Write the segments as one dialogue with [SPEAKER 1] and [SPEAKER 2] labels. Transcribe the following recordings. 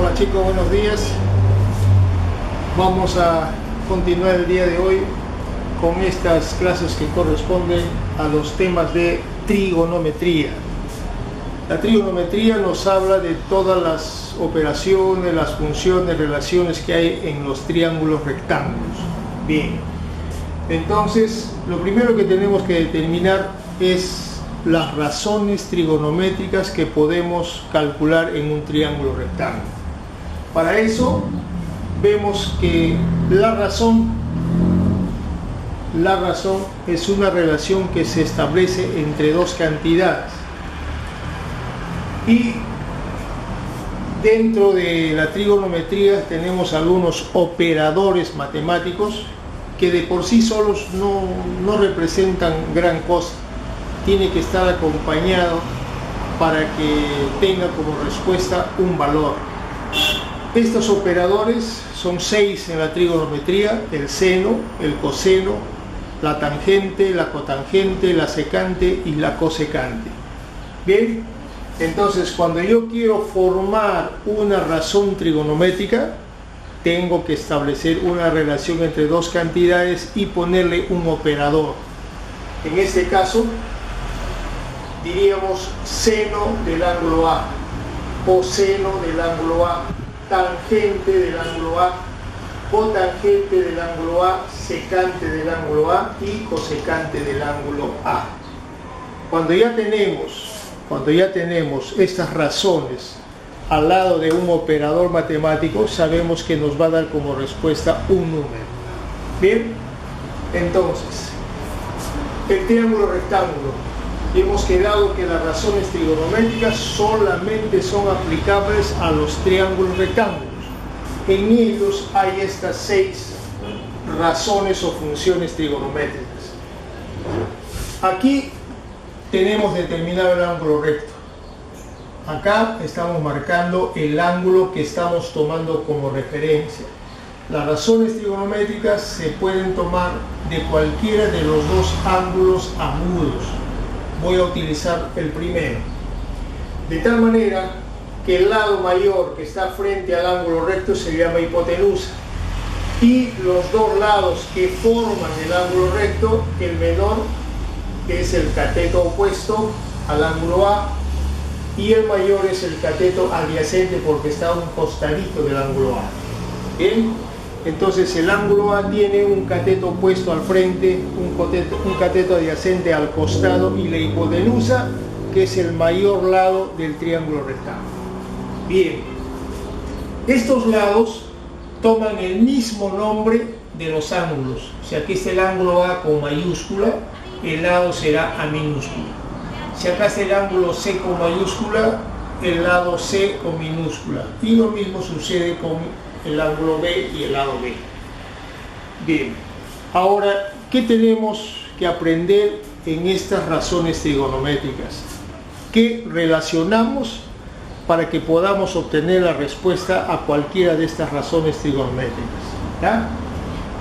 [SPEAKER 1] Hola chicos, buenos días. Vamos a continuar el día de hoy con estas clases que corresponden a los temas de trigonometría. La trigonometría nos habla de todas las operaciones, las funciones, relaciones que hay en los triángulos rectángulos. Bien, entonces lo primero que tenemos que determinar es las razones trigonométricas que podemos calcular en un triángulo rectángulo. Para eso vemos que la razón es una relación que se establece entre dos cantidades, y dentro de la trigonometría tenemos algunos operadores matemáticos que de por sí solos no representan gran cosa. Tiene que estar acompañado para que tenga como respuesta un valor. Estos operadores son 6 en la trigonometría: el seno, el coseno, la tangente, la cotangente, la secante y la cosecante. Bien, entonces cuando yo quiero formar una razón trigonométrica, tengo que establecer una relación entre dos cantidades y ponerle un operador. En este caso diríamos seno del ángulo A, coseno del ángulo A, tangente del ángulo A, cotangente del ángulo A, secante del ángulo A y cosecante del ángulo A. Cuando ya tenemos estas razones al lado de un operador matemático, sabemos que nos va a dar como respuesta un número. Bien, entonces el triángulo rectángulo, hemos quedado que las razones trigonométricas solamente son aplicables a los triángulos rectángulos. En ellos hay estas 6 razones o funciones trigonométricas. Aquí tenemos determinado el ángulo recto. Acá estamos marcando el ángulo que estamos tomando como referencia. Las razones trigonométricas se pueden tomar de cualquiera de los dos ángulos agudos. Voy a utilizar el primero, de tal manera que el lado mayor que está frente al ángulo recto se llama hipotenusa, y los dos lados que forman el ángulo recto, el menor es el cateto opuesto al ángulo A y el mayor es el cateto adyacente porque está a un costadito del ángulo A. Bien, entonces el ángulo A tiene un cateto opuesto al frente, un cateto adyacente al costado, y la hipotenusa, que es el mayor lado del triángulo rectángulo. Bien, estos lados toman el mismo nombre de los ángulos. O sea, aquí está el ángulo A con mayúscula, el lado será A minúscula. Si acá está el ángulo C con mayúscula, el lado C con minúscula. Y lo mismo sucede con el ángulo B y el lado B. Bien, ahora, ¿qué tenemos que aprender en estas razones trigonométricas? ¿Qué relacionamos para que podamos obtener la respuesta a cualquiera de estas razones trigonométricas? ¿Ya?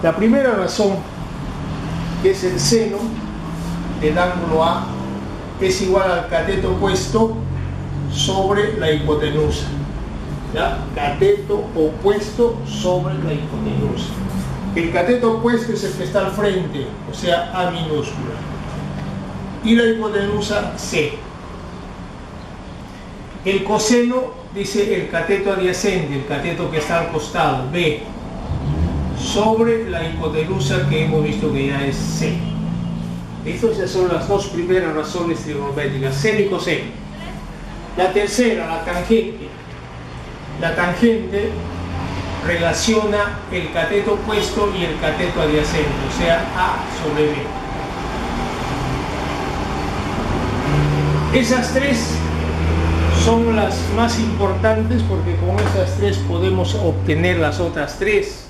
[SPEAKER 1] La primera razón, que es el seno del ángulo A, es igual al cateto opuesto sobre la hipotenusa. ¿Ya? Cateto opuesto sobre la hipotenusa. El cateto opuesto es el que está al frente, o sea, A minúscula, y la hipotenusa C. El coseno dice el cateto adyacente, el cateto que está al costado, B, sobre la hipotenusa, que hemos visto que ya es C. Estas son las dos primeras razones trigonométricas, seno y coseno. La tercera, la tangente. La tangente relaciona el cateto opuesto y el cateto adyacente, o sea, A sobre B. Esas tres son las más importantes porque con esas tres podemos obtener las otras tres.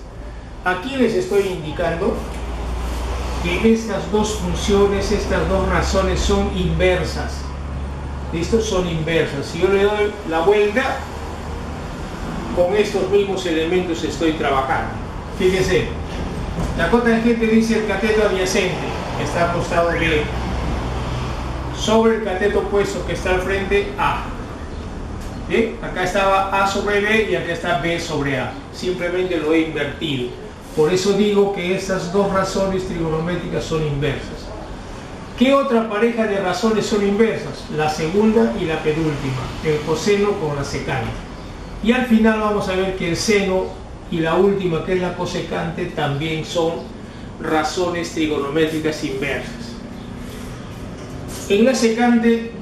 [SPEAKER 1] Aquí les estoy indicando que estas dos funciones, estas dos razones son inversas. Estos son inversas. Si yo le doy la vuelta, con estos mismos elementos estoy trabajando. Fíjense, la cotangente dice el cateto adyacente, que está al costado B, sobre el cateto opuesto que está al frente A. ¿Bien? Acá estaba A sobre B y acá está B sobre A. Simplemente lo he invertido. Por eso digo que estas dos razones trigonométricas son inversas. ¿Qué otra pareja de razones son inversas? La segunda y la penúltima, el coseno con la secante. Y al final vamos a ver que el seno y la última, que es la cosecante, también son razones trigonométricas inversas. En la secante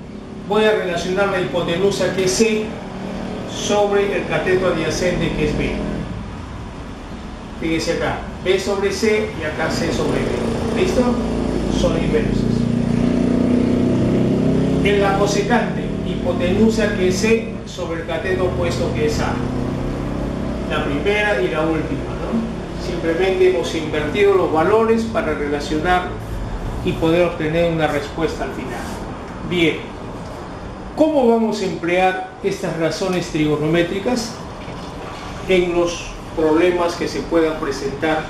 [SPEAKER 1] voy a relacionar la hipotenusa, que es C, sobre el cateto adyacente, que es B. Fíjense acá, B sobre C y acá C sobre B. ¿Listo? Son inversas. En la cosecante, hipotenusa, que es C, sobre el cateto opuesto, que es A. La primera y la última, ¿no? Simplemente hemos invertido los valores para relacionar y poder obtener una respuesta al final. Bien, ¿cómo vamos a emplear estas razones trigonométricas en los problemas que se puedan presentar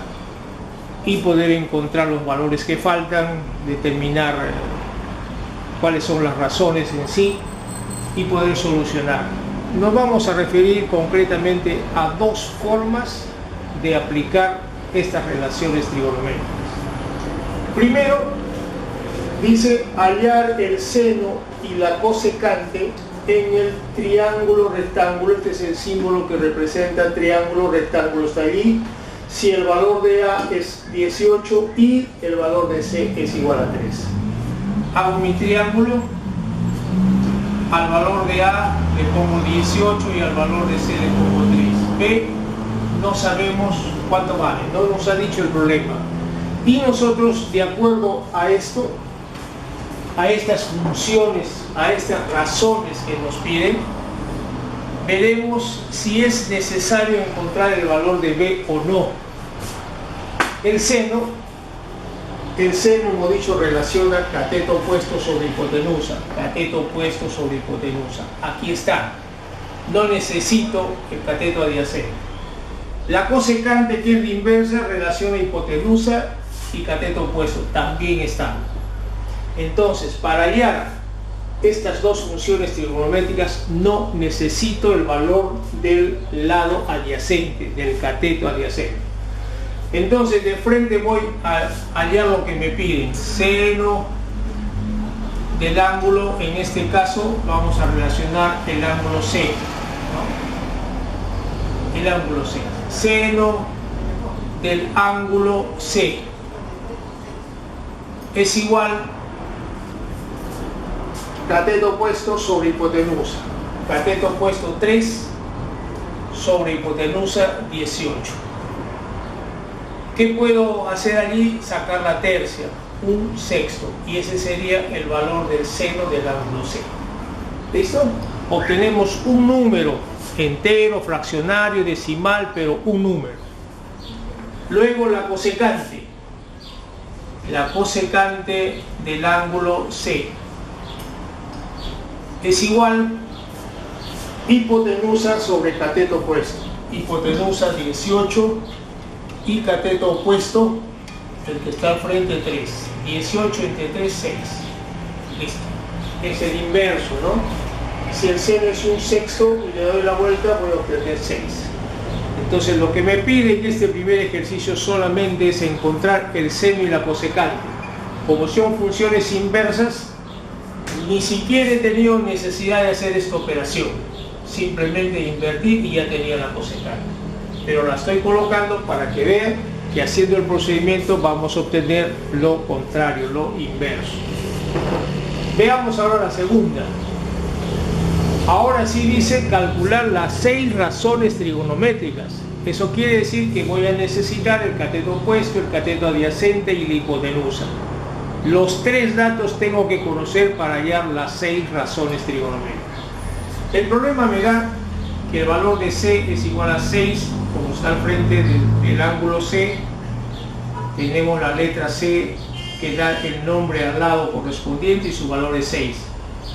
[SPEAKER 1] y poder encontrar los valores que faltan, determinar cuáles son las razones en sí y poder solucionar? Nos vamos a referir concretamente a dos formas de aplicar estas relaciones trigonométricas. Primero, dice hallar el seno y la cosecante en el triángulo rectángulo. Este es el símbolo que representa el triángulo rectángulo, está allí. Si el valor de A es 18 y el valor de C es igual a 3. Hago mi triángulo, al valor de A le pongo 18 y al valor de C le pongo 3. B no sabemos cuánto vale, no nos ha dicho el problema. Y nosotros, de acuerdo a esto, a estas funciones, a estas razones que nos piden, veremos si es necesario encontrar el valor de B o no. El seno, hemos dicho, relaciona cateto opuesto sobre hipotenusa, cateto opuesto sobre hipotenusa. Aquí está, no necesito el cateto adyacente. La cosecante, que es la inversa, relaciona hipotenusa y cateto opuesto, también está. Entonces, para hallar estas dos funciones trigonométricas no necesito el valor del lado adyacente, del cateto adyacente. Entonces, de frente voy a hallar lo que me piden: seno del ángulo, en este caso vamos a relacionar el ángulo C, ¿no? El ángulo C. Seno del ángulo C es igual cateto opuesto sobre hipotenusa. Cateto opuesto 3 sobre hipotenusa 18. ¿Qué puedo hacer allí? Sacar la tercia, un sexto, y ese sería el valor del seno del ángulo C. ¿Listo? Obtenemos un número entero, fraccionario, decimal, pero un número. Luego la cosecante. La cosecante del ángulo C es igual hipotenusa sobre cateto opuesto. Hipotenusa 18 y cateto opuesto, el que está al frente, 3. 18 entre 3, 6. Listo. Es el inverso, ¿no? Si el seno es un sexto y le doy la vuelta, voy a obtener 6. Entonces, lo que me pide en este primer ejercicio solamente es encontrar el seno y la cosecante. Como son funciones inversas, ni siquiera he tenido necesidad de hacer esta operación. Simplemente invertir y ya tenía la cosecante. Pero la estoy colocando para que vean que haciendo el procedimiento vamos a obtener lo contrario, lo inverso. Veamos ahora la segunda. Ahora sí dice calcular las 6 razones trigonométricas. Eso quiere decir que voy a necesitar el cateto opuesto, el cateto adyacente y la hipotenusa. Los 3 datos tengo que conocer para hallar las 6 razones trigonométricas. El problema me da que el valor de C es igual a 6, como está al frente del ángulo C. Tenemos la letra C que da el nombre al lado correspondiente y su valor es 6.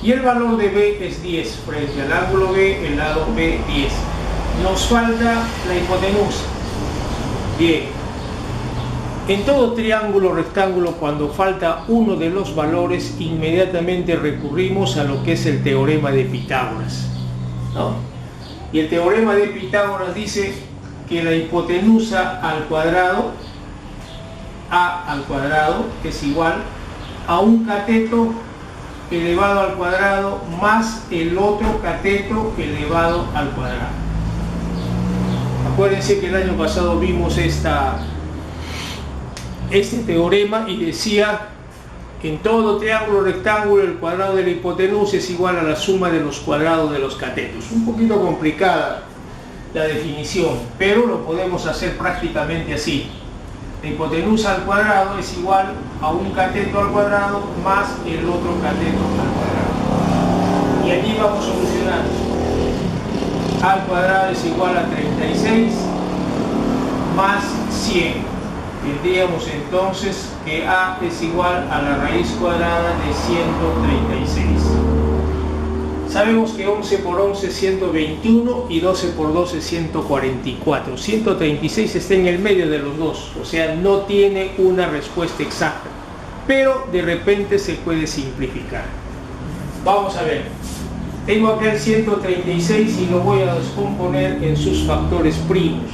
[SPEAKER 1] Y el valor de B es 10, frente al ángulo B, el lado B 10. Nos falta la hipotenusa. Bien. En todo triángulo rectángulo, cuando falta uno de los valores, inmediatamente recurrimos a lo que es el teorema de Pitágoras. ¿no? Y el teorema de Pitágoras dice que la hipotenusa al cuadrado, a al cuadrado, es igual a un cateto elevado al cuadrado más el otro cateto elevado al cuadrado. Acuérdense que el año pasado vimos este teorema y decía que en todo triángulo rectángulo el cuadrado de la hipotenusa es igual a la suma de los cuadrados de los catetos. Un poquito complicada la definición, pero lo podemos hacer prácticamente así. La hipotenusa al cuadrado es igual a un cateto al cuadrado más el otro cateto al cuadrado. Y allí vamos solucionando. A al cuadrado es igual a 36 más 100. Tendríamos entonces que a es igual a la raíz cuadrada de 136. Sabemos que 11 por 11 es 121 y 12 por 12 es 144. 136 está en el medio de los dos, o sea, no tiene una respuesta exacta, pero de repente se puede simplificar. Vamos a ver. Tengo acá el 136 y lo voy a descomponer en sus factores primos.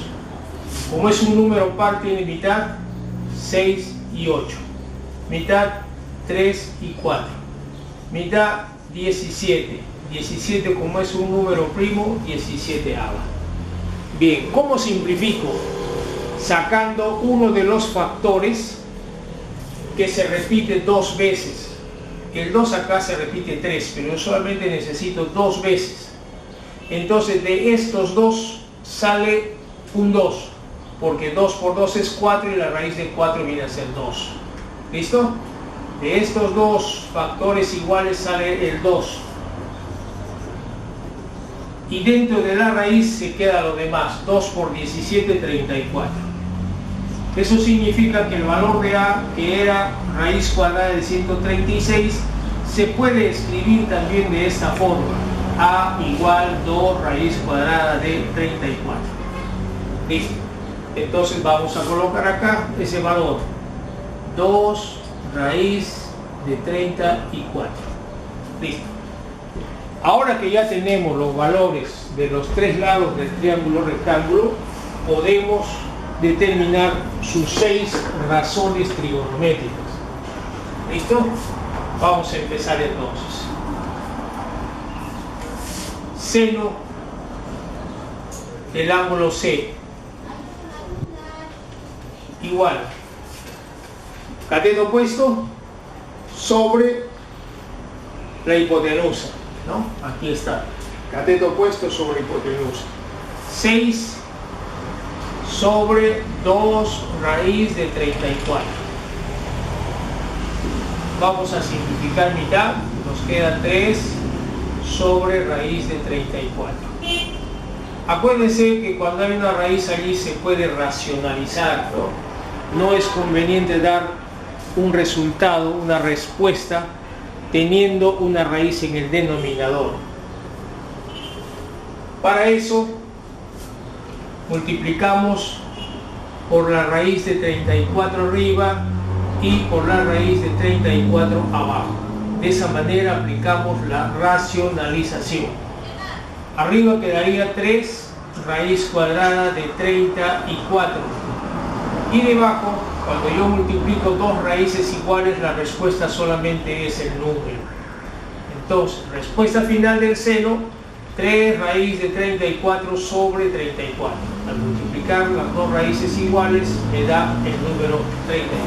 [SPEAKER 1] Como es un número par, tiene mitad 6 y 8, mitad 3 y 4, mitad 17. 17, como es un número primo, 17 ava. Bien, ¿cómo simplifico? Sacando uno de los factores que se repite dos veces. El 2 acá se repite 3, pero yo solamente necesito dos veces. Entonces de estos dos sale un 2, porque 2 por 2 es 4 y la raíz de 4 viene a ser 2. ¿Listo? De estos dos factores iguales sale el 2. Y dentro de la raíz se queda lo demás, 2 por 17, 34. Eso significa que el valor de a, que era raíz cuadrada de 136, se puede escribir también de esta forma: a igual 2 raíz cuadrada de 34. Listo. Entonces vamos a colocar acá ese valor, 2 raíz de 34. Listo. Ahora que ya tenemos los valores de los tres lados del triángulo rectángulo, podemos determinar sus 6 razones trigonométricas. ¿Listo? Vamos a empezar entonces. Seno del ángulo C igual cateto opuesto sobre la hipotenusa, ¿no? Aquí está, cateto opuesto sobre hipotenusa. 6 sobre 2 raíz de 34. Vamos a simplificar mitad, nos queda 3 sobre raíz de 34. Acuérdense que cuando hay una raíz allí se puede racionalizar, ¿no? No es conveniente dar un resultado, una respuesta, teniendo una raíz en el denominador. Para eso multiplicamos por la raíz de 34 arriba y por la raíz de 34 abajo. De esa manera aplicamos la racionalización. Arriba quedaría 3 raíz cuadrada de 34. Y debajo, cuando yo multiplico dos raíces iguales, la respuesta solamente es el número. Entonces, respuesta final del seno, 3 raíz de 34 sobre 34. Al multiplicar las dos raíces iguales, me da el número 34.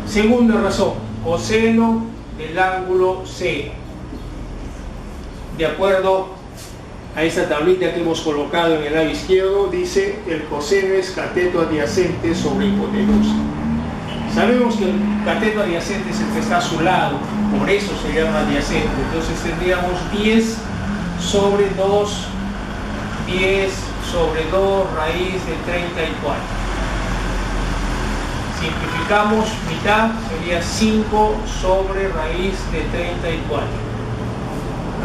[SPEAKER 1] Segunda razón, coseno del ángulo C. De acuerdo a esta tablita que hemos colocado en el lado izquierdo, dice el coseno es cateto adyacente sobre hipotenusa. Sabemos que el cateto adyacente es el que está a su lado, por eso se llama adyacente. Entonces tendríamos 10 sobre 2, 10 sobre 2 raíz de 34. Simplificamos mitad, sería 5 sobre raíz de 34.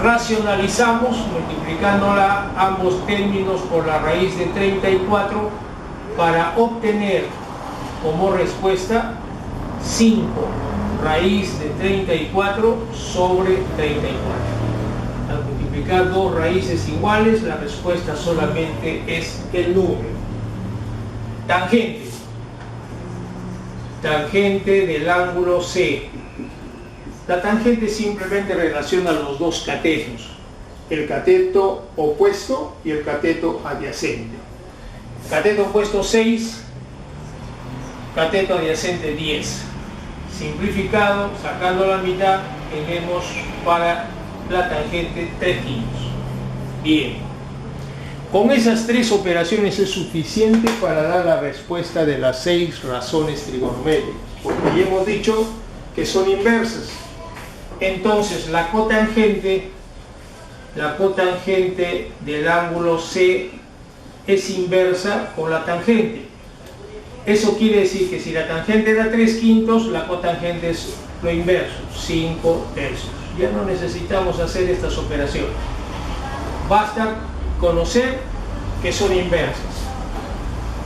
[SPEAKER 1] Racionalizamos multiplicándola ambos términos por la raíz de 34 para obtener como respuesta 5 raíz de 34 sobre 34. multiplicar dos raíces iguales, la respuesta solamente es el número. Tangente. Tangente del ángulo C. La tangente simplemente relaciona los dos catetos, el cateto opuesto y el cateto adyacente. Cateto opuesto 6, cateto adyacente 10. Simplificado, sacando la mitad, tenemos para la tangente 3 quintos. Bien, con esas tres operaciones es suficiente para dar la respuesta de las 6 razones trigonométricas, porque ya hemos dicho que son inversas. Entonces la cotangente del ángulo C es inversa con la tangente. Eso quiere decir que si la tangente da 3 quintos, la cotangente es lo inverso, 5 tercios. Ya no necesitamos hacer estas operaciones. Basta conocer que son inversas.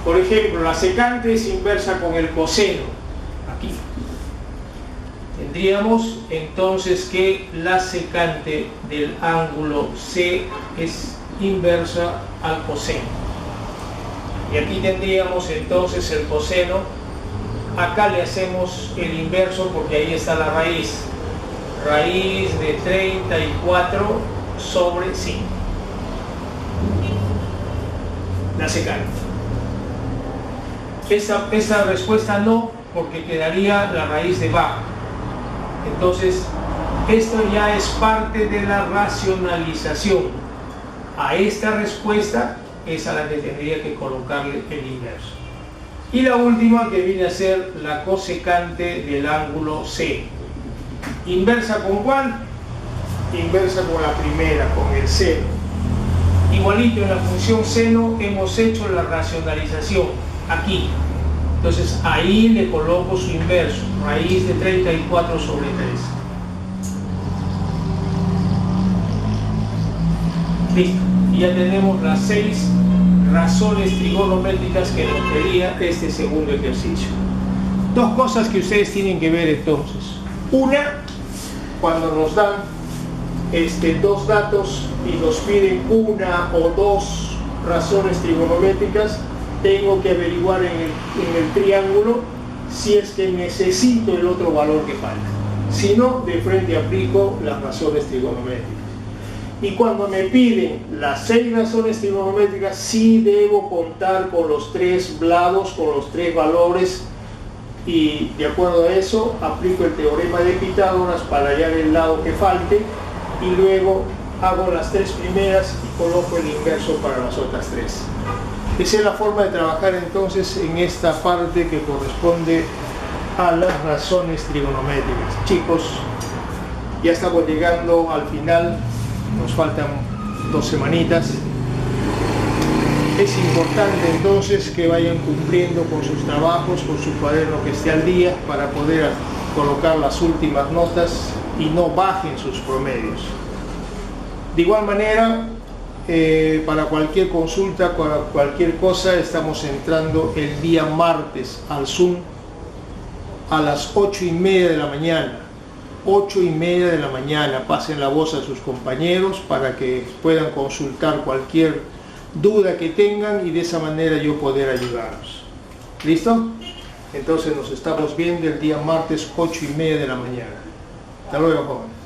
[SPEAKER 1] Por ejemplo, la secante es inversa con el coseno. Aquí. Tendríamos entonces que la secante del ángulo C es inversa al coseno. Y aquí tendríamos entonces el coseno. Acá le hacemos el inverso porque ahí está la raíz. Raíz de 34 sobre 5. La secante. Esta respuesta no, porque quedaría la raíz de bajo. Entonces, esto ya es parte de la racionalización. A esta respuesta es a la que tendría que colocarle el inverso. Y la última, que viene a ser la cosecante del ángulo C. ¿Inversa con cuál? Inversa con la primera, con el seno. Igualito en la función seno hemos hecho la racionalización, aquí. Entonces ahí le coloco su inverso, raíz de 34 sobre 3. Listo, y ya tenemos las 6 razones trigonométricas que nos pedía este segundo ejercicio. Dos cosas que ustedes tienen que ver entonces. Una, cuando nos dan dos datos y nos piden una o dos razones trigonométricas, tengo que averiguar en el triángulo si es que necesito el otro valor que falta. Si no, de frente aplico las razones trigonométricas. Y cuando me piden las 6 razones trigonométricas, sí debo contar con los 3 lados, con los 3 valores, y de acuerdo a eso aplico el teorema de Pitágoras para hallar el lado que falte, y luego hago las 3 primeras y coloco el inverso para las otras 3. Esa es la forma de trabajar entonces en esta parte que corresponde a las razones trigonométricas. Chicos, ya estamos llegando al final, nos faltan 2 semanitas. Es importante entonces que vayan cumpliendo con sus trabajos, con su cuaderno que esté al día, para poder colocar las últimas notas y no bajen sus promedios. De igual manera, para cualquier consulta, para cualquier cosa, estamos entrando el día martes al Zoom a las 8:30 de la mañana. 8:30 de la mañana. Pasen la voz a sus compañeros para que puedan consultar cualquier duda que tengan y de esa manera yo poder ayudarlos. ¿Listo? Entonces nos estamos viendo el día martes 8:30 de la mañana. Hasta luego, joven.